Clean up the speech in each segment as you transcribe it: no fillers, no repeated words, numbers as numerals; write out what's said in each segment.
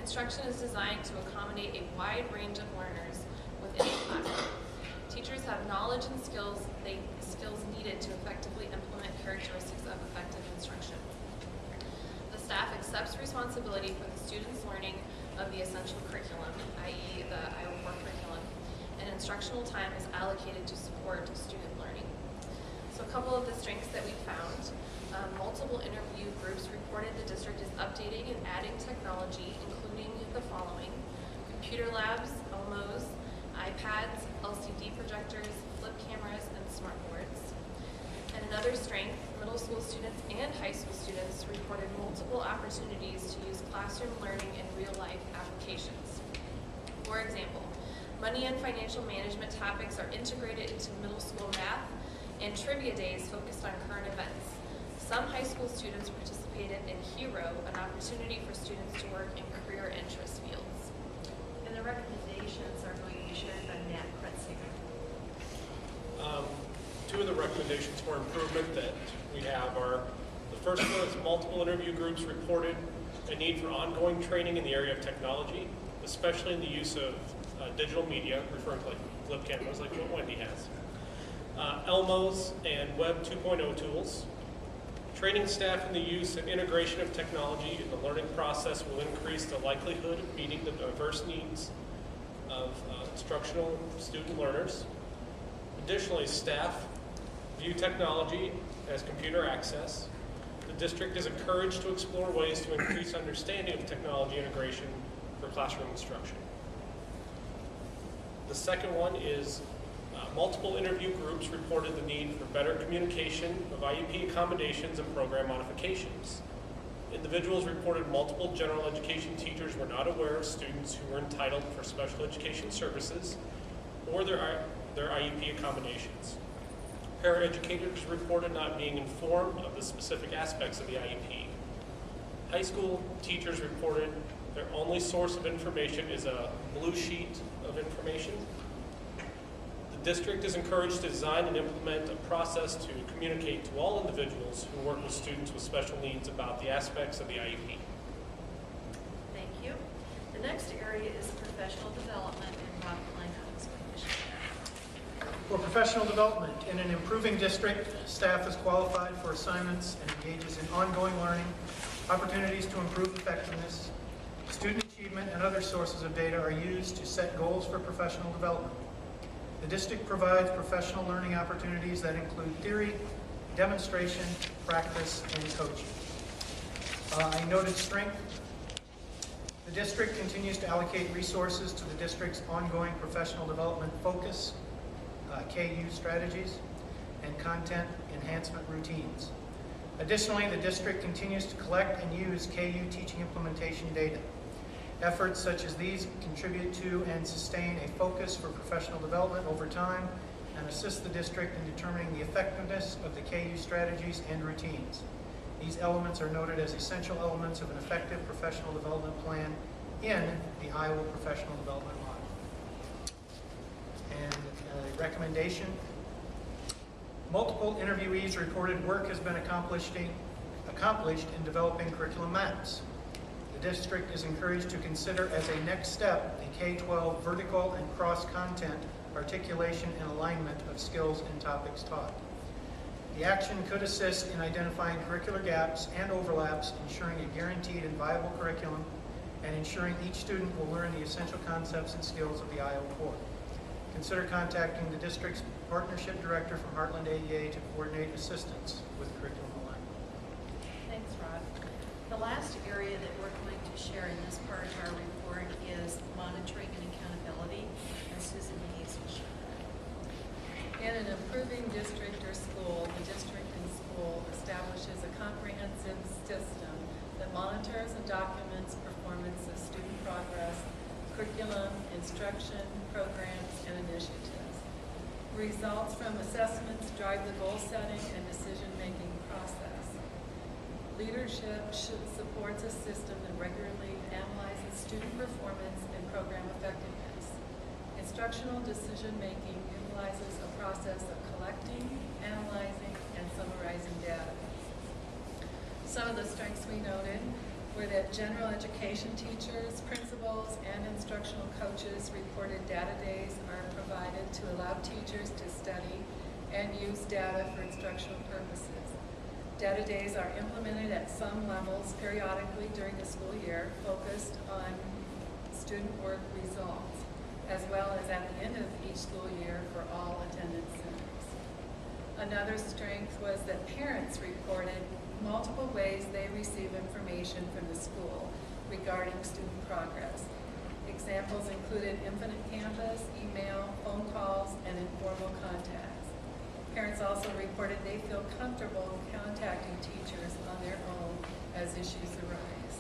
Instruction is designed to accommodate a wide range of learners within the classroom. Teachers have knowledge and skills needed to effectively implement characteristics of effective instruction. The staff accepts responsibility for the students' learning of the essential curriculum, i.e. the Iowa Core curriculum, and instructional time is allocated to support student learning. So a couple of the strengths that we found. Multiple interview groups reported the district is updating and adding technology, including the following: computer labs, OMOs, iPads, LCD projectors, flip cameras, and smartboards. And another strength, middle school students and high school students reported multiple opportunities to use classroom learning in real-life applications. For example, money and financial management topics are integrated into middle school math, and trivia days focused on current events. Some high school students participated in HERO, an opportunity for students to work in career interest fields. And the recommendations are going to be shared by Matt Kretzinger. Two of the recommendations for improvement that we have are, the first one is multiple interview groups reported a need for ongoing training in the area of technology, especially in the use of digital media, referring to like flip cameras like what Wendy has, Elmos and Web 2.0 tools. Training staff in the use and integration of technology in the learning process will increase the likelihood of meeting the diverse needs of instructional student learners. Additionally, staff view technology as computer access. The district is encouraged to explore ways to increase understanding of technology integration for classroom instruction. The second one is multiple interview groups reported the need for better communication of IEP accommodations and program modifications. Individuals reported multiple general education teachers were not aware of students who were entitled for special education services or their IEP accommodations. Paraeducators reported not being informed of the specific aspects of the IEP. High school teachers reported their only source of information is a blue sheet of information. The district is encouraged to design and implement a process to communicate to all individuals who work with students with special needs about the aspects of the IEP. Thank you. The next area is professional development, and Rob Kleinhoff is going to share. For professional development, in an improving district, staff is qualified for assignments and engages in ongoing learning, opportunities to improve effectiveness. Student achievement and other sources of data are used to set goals for professional development. The district provides professional learning opportunities that include theory, demonstration, practice, and coaching. A noted strength: the district continues to allocate resources to the district's ongoing professional development focus, KU strategies, and content enhancement routines. Additionally, the district continues to collect and use KU teaching implementation data. Efforts such as these contribute to and sustain a focus for professional development over time and assist the district in determining the effectiveness of the KU strategies and routines. These elements are noted as essential elements of an effective professional development plan in the Iowa Professional Development Model. And a recommendation: multiple interviewees reported work has been accomplished in developing curriculum maps. The district is encouraged to consider as a next step the K-12 vertical and cross-content articulation and alignment of skills and topics taught. The action could assist in identifying curricular gaps and overlaps, ensuring a guaranteed and viable curriculum, and ensuring each student will learn the essential concepts and skills of the Iowa Core. Consider contacting the district's partnership director from Heartland AEA to coordinate assistance with curriculum alignment. Thanks, Rod. The last area that we're going to share in this part of our report is monitoring and accountability, and Susan Hayes will share that. In an improving district or school, the district and school establishes a comprehensive system that monitors and documents performance of student progress, curriculum, instruction, programs, and initiatives. Results from assessments drive the goal setting and decision-making process. Leadership supports a system that regularly analyzes student performance and program effectiveness. Instructional decision-making utilizes a process of collecting, analyzing, and summarizing data. Some of the strengths we noted: were that general education teachers, principals, and instructional coaches reported data days are provided to allow teachers to study and use data for instructional purposes. Data days are implemented at some levels periodically during the school year, focused on student work results, as well as at the end of each school year for all attendance centers. Another strength was that parents reported multiple ways they receive information from the school regarding student progress. Examples included Infinite Campus, email, phone calls, and informal contacts. Parents also reported they feel comfortable contacting teachers on their own as issues arise.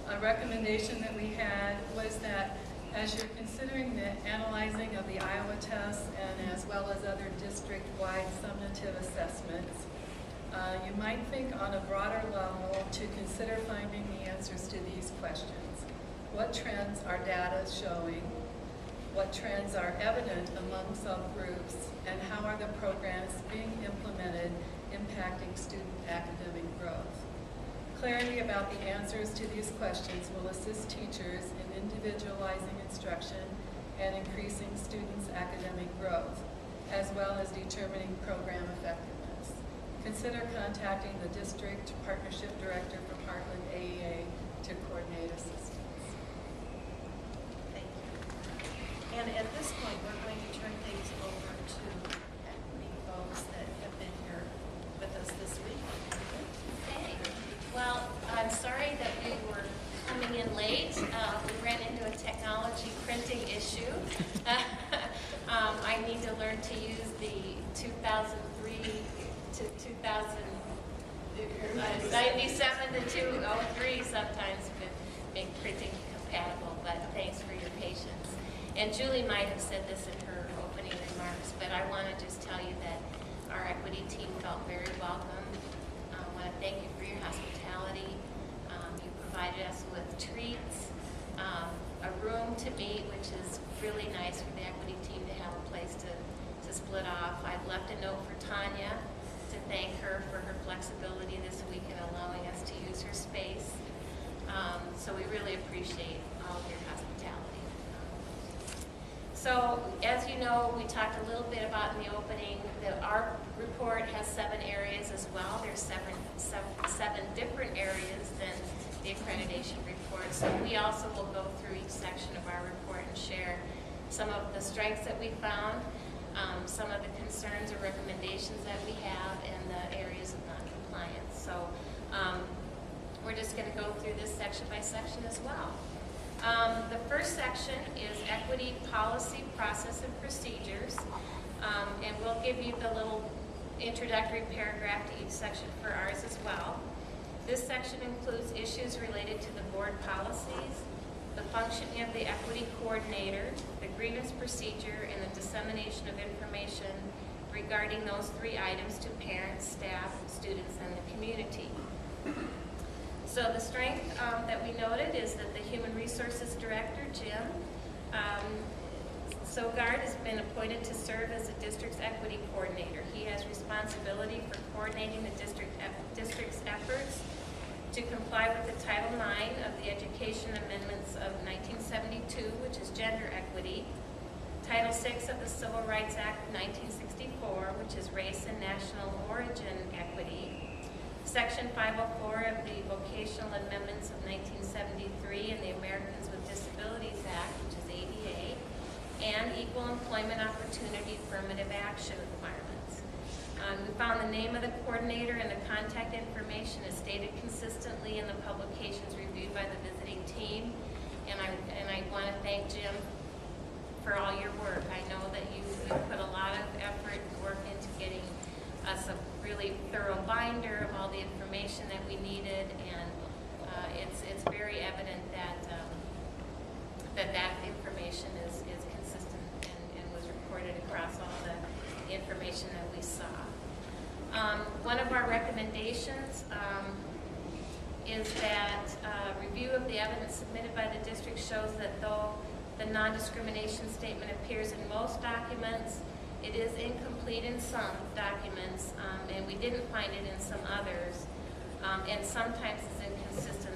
A recommendation that we had was that as you're considering the analyzing of the Iowa tests and as well as other district-wide summative assessments, you might think on a broader level to consider finding the answers to these questions. What trends are data showing? What trends are evident among subgroups? And how are the programs being implemented impacting student academic growth? Clarity about the answers to these questions will assist teachers in individualizing instruction and increasing students' academic growth, as well as determining program effectiveness. Consider contacting the district partnership director from Heartland AEA to coordinate assistance. Thank you. And at this point, we're going to turn things over to equity folks that have been here with us this week. Okay. Well, I'm sorry that we were coming in late. We ran into a technology printing issue. I need to learn to use the 2003 to 97 to 203 sometimes to make printing compatible, but thanks for your patience. And Julie might have said this in her opening remarks, but I want to just tell you that our equity team felt very welcome. I want to thank you for your hospitality. You provided us with treats, a room to meet, which is really nice for the equity team to have a place to split off. I've left a note for Tanya to thank her for her flexibility this week in allowing us to use her space. So we really appreciate all of your hospitality. So as you know, we talked a little bit about in the opening that our report has 7 areas as well. There's seven different areas than the accreditation report. So we also will go through each section of our report and share some of the strengths that we found, some of the concerns or recommendations that we have, and the areas of non-compliance. So we're just going to go through this section by section as well. The first section is equity policy, process, and procedures. And we'll give you the little introductory paragraph to each section for ours as well. This section includes issues related to the board policies, the functioning of the equity coordinator, the grievance procedure, and the dissemination of information regarding those 3 items to parents, staff, students, and the community. So the strength that we noted is that the Human Resources Director, Jim Sogard, has been appointed to serve as the district's equity coordinator. He has responsibility for coordinating the district's efforts to comply with the Title IX of the Education Amendments of 1972, which is gender equity, Title VI of the Civil Rights Act of 1964, which is race and national origin equity, Section 504 of the Vocational Amendments of 1973 and the Americans with Disabilities Act, which is ADA, and Equal Employment Opportunity Affirmative Action requirements. We found the name of the coordinator and the contact information is stated consistently in the publications reviewed by the visiting team, and I want to thank Jim for all your work. I know that you put a lot of effort and work into getting us a really thorough binder of all the information that we needed, and it's very evident that that information is consistent and was reported across all the information that we saw. One of our recommendations is that review of the evidence submitted by the district shows that though the non-discrimination statement appears in most documents, it is incomplete in some documents, and we didn't find it in some others. and sometimes is inconsistent